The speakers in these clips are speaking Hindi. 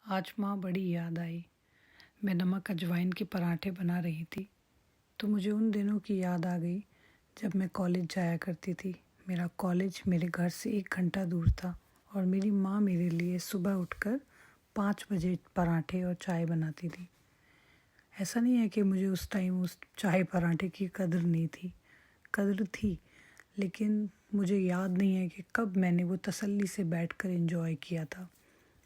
आज माँ बड़ी याद आई। मैं नमक अजवाइन के पराठे बना रही थी तो मुझे उन दिनों की याद आ गई जब मैं कॉलेज जाया करती थी। मेरा कॉलेज मेरे घर से 1 घंटा दूर था और मेरी माँ मेरे लिए सुबह उठकर 5 बजे पराठे और चाय बनाती थी। ऐसा नहीं है कि मुझे उस टाइम उस चाय पराठे की कदर नहीं थी, कदर थी, लेकिन मुझे याद नहीं है कि कब मैंने वो तसल्ली से बैठकर एंजॉय किया था।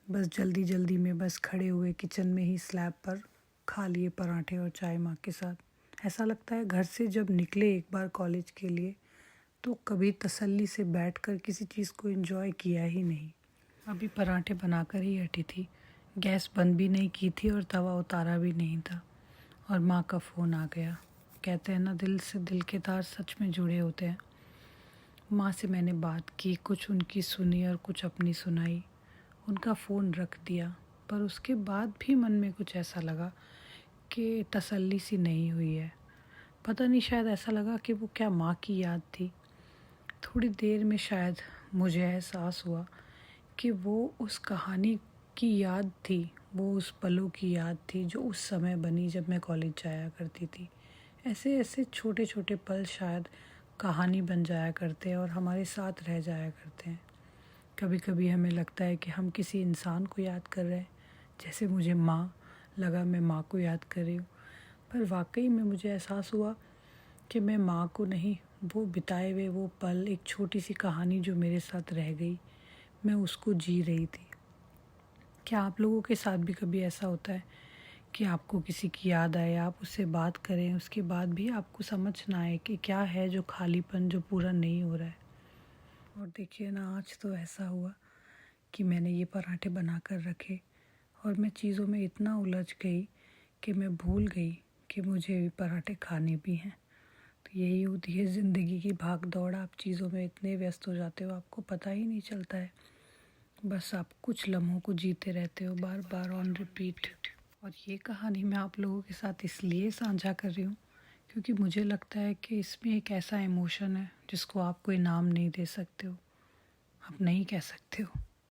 बस जल्दी जल्दी में बस खड़े हुए किचन में ही स्लैब पर खा लिए पराठे और चाय माँ के साथ। ऐसा लगता है घर से जब निकले एक बार कॉलेज के लिए तो कभी तसल्ली से बैठकर किसी चीज़ को एंजॉय किया ही नहीं। अभी पराठे बनाकर ही हटी थी, गैस बंद भी नहीं की थी और तवा उतारा भी नहीं था और माँ का फ़ोन आ गया। कहते हैं ना, दिल से दिल के तार सच में जुड़े होते हैं। माँ से मैंने बात की, कुछ उनकी सुनी और कुछ अपनी सुनाई। उनका फ़ोन रख दिया, पर उसके बाद भी मन में कुछ ऐसा लगा कि तसल्ली सी नहीं हुई है। पता नहीं, शायद ऐसा लगा कि वो क्या माँ की याद थी। थोड़ी देर में शायद मुझे एहसास हुआ कि वो उस कहानी की याद थी, वो उस पलों की याद थी जो उस समय बनी जब मैं कॉलेज जाया करती थी। ऐसे ऐसे छोटे छोटे पल शायद कहानी बन जाया करते हैं और हमारे साथ रह जाया करते हैं। कभी कभी हमें लगता है कि हम किसी इंसान को याद कर रहे हैं, जैसे मुझे माँ लगा मैं माँ को याद कर रही हूँ, पर वाकई में मुझे एहसास हुआ कि मैं माँ को नहीं, वो बिताए हुए वो पल, एक छोटी सी कहानी जो मेरे साथ रह गई, मैं उसको जी रही थी। क्या आप लोगों के साथ भी कभी ऐसा होता है कि आपको किसी की याद आए, आप उससे बात करें, उसके बाद भी आपको समझ ना आए कि क्या है जो खालीपन जो पूरा नहीं हो रहा है? और देखिए ना, आज तो ऐसा हुआ कि मैंने ये पराठे बना कर रखे और मैं चीज़ों में इतना उलझ गई कि मैं भूल गई कि मुझे ये पराठे खाने भी हैं। तो यही होती है ज़िंदगी की भाग दौड़। आप चीज़ों में इतने व्यस्त हो जाते हो, आपको पता ही नहीं चलता है। बस आप कुछ लम्हों को जीते रहते हो बार बार ऑन रिपीट। और ये कहानी मैं आप लोगों के साथ इसलिए साझा कर रही हूँ क्योंकि मुझे लगता है कि इसमें एक ऐसा इमोशन है जिसको आप कोई नाम नहीं दे सकते हो, आप नहीं कह सकते हो।